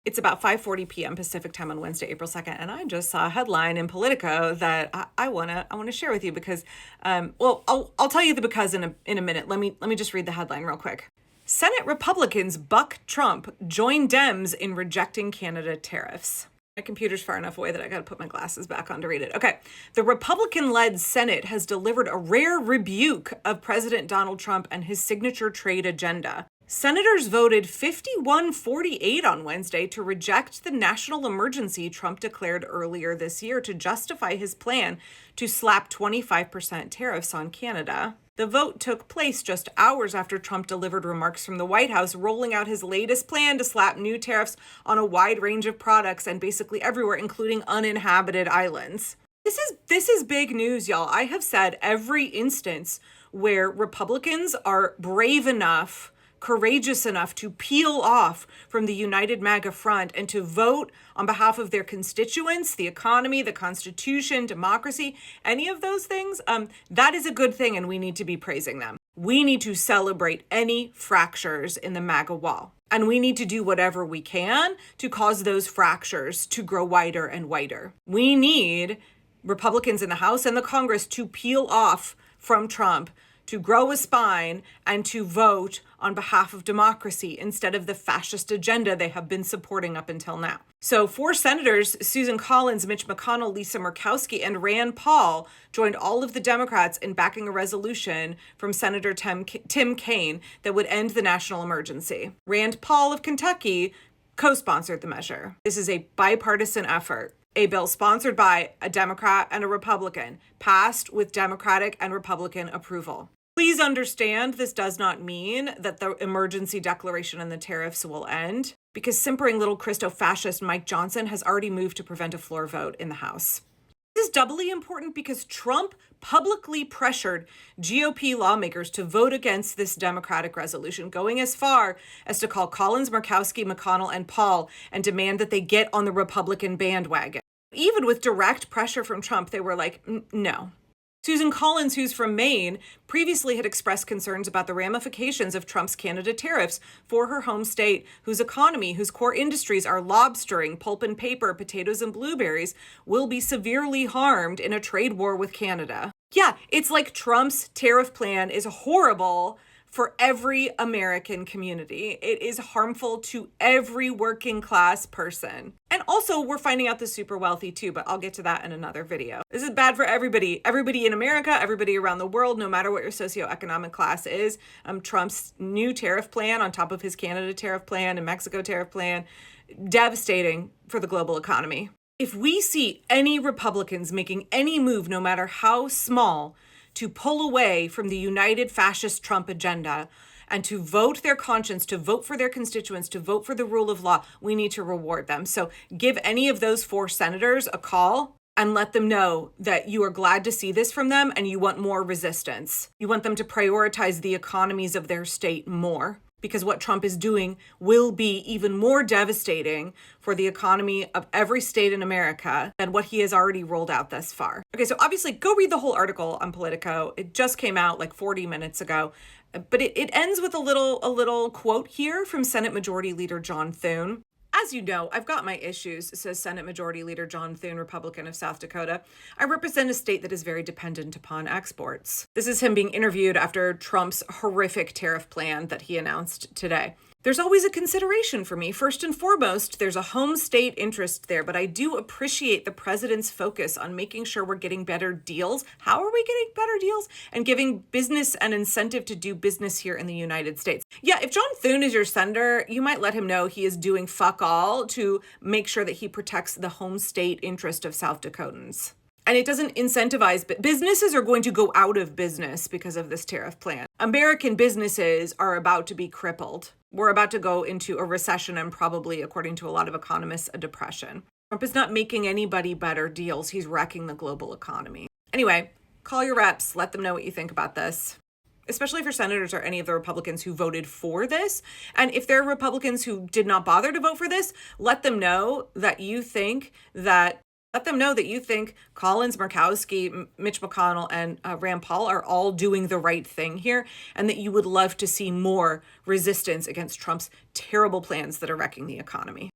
It's about 5:40 p.m. Pacific time on Wednesday, April 2nd, and I just saw a headline in Politico that I wanna share with you because, I'll tell you the because in a minute. Let me just read the headline real quick. Senate Republicans buck Trump, join Dems in rejecting Canada tariffs. My computer's far enough away that I got to put my glasses back on to read it. Okay. The Republican-led Senate has delivered a rare rebuke of President Donald Trump and his signature trade agenda. Senators voted 51-48 on Wednesday to reject the national emergency Trump declared earlier this year to justify his plan to slap 25% tariffs on Canada. The vote took place just hours after Trump delivered remarks from the White House, rolling out his latest plan to slap new tariffs on a wide range of products and basically everywhere, including uninhabited islands. This is big news, y'all. I have said every instance where Republicans are brave enough, courageous enough to peel off from the United MAGA front and to vote on behalf of their constituents, the economy, the Constitution, democracy, any of those things, that is a good thing and we need to be praising them. We need to celebrate any fractures in the MAGA wall. And we need to do whatever we can to cause those fractures to grow wider and wider. We need Republicans in the House and the Congress to peel off from Trump, to grow a spine, and to vote on behalf of democracy instead of the fascist agenda they have been supporting up until now. So 4 senators, Susan Collins, Mitch McConnell, Lisa Murkowsky, and Rand Paul, joined all of the Democrats in backing a resolution from Senator Tim Kaine that would end the national emergency. Rand Paul of Kentucky co-sponsored the measure. This is a bipartisan effort. A bill sponsored by a Democrat and a Republican, passed with Democratic and Republican approval. Please understand this does not mean that the emergency declaration and the tariffs will end, because simpering little Christo-fascist Mike Johnson has already moved to prevent a floor vote in the House. This is doubly important because Trump publicly pressured GOP lawmakers to vote against this Democratic resolution, going as far as to call Collins, Murkowsky, McConnell, and Paul and demand that they get on the Republican bandwagon. Even with direct pressure from Trump, they were like, no. Susan Collins, who's from Maine, previously had expressed concerns about the ramifications of Trump's Canada tariffs for her home state, whose economy, whose core industries are lobstering, pulp and paper, potatoes and blueberries, will be severely harmed in a trade war with Canada. Yeah, it's like Trump's tariff plan is horrible for every American community. It is harmful to every working class person. And also, we're finding out the super wealthy too, but I'll get to that in another video. This is bad for everybody. Everybody in America, everybody around the world, no matter what your socioeconomic class is. Trump's new tariff plan on top of his Canada tariff plan and Mexico tariff plan, devastating for the global economy. If we see any Republicans making any move, no matter how small, to pull away from the united fascist Trump agenda and to vote their conscience, to vote for their constituents, to vote for the rule of law, we need to reward them. So give any of those 4 senators a call and let them know that you are glad to see this from them and you want more resistance. You want them to prioritize the economies of their state more, because what Trump is doing will be even more devastating for the economy of every state in America than what he has already rolled out thus far. Okay, so obviously go read the whole article on Politico. It just came out like 40 minutes ago, but it ends with a little quote here from Senate Majority Leader John Thune. As you know, I've got my issues, says Senate Majority Leader John Thune, Republican of South Dakota. I represent a state that is very dependent upon exports. This is him being interviewed after Trump's horrific tariff plan that he announced today. There's always a consideration for me. First and foremost, there's a home state interest there, but I do appreciate the president's focus on making sure we're getting better deals. How are we getting better deals? And giving business an incentive to do business here in the United States. Yeah, if John Thune is your senator, you might let him know he is doing fuck all to make sure that he protects the home state interest of South Dakotans. And it doesn't incentivize, but businesses are going to go out of business because of this tariff plan. American businesses are about to be crippled. We're about to go into a recession and probably, according to a lot of economists, a depression. Trump is not making anybody better deals. He's wrecking the global economy. Anyway, call your reps. Let them know what you think about this, especially if your senators are any of the Republicans who voted for this. And if there are Republicans who did not bother to vote for this, let them know that you think Collins, Murkowsky, Mitch McConnell, and Rand Paul are all doing the right thing here, and that you would love to see more resistance against Trump's terrible plans that are wrecking the economy.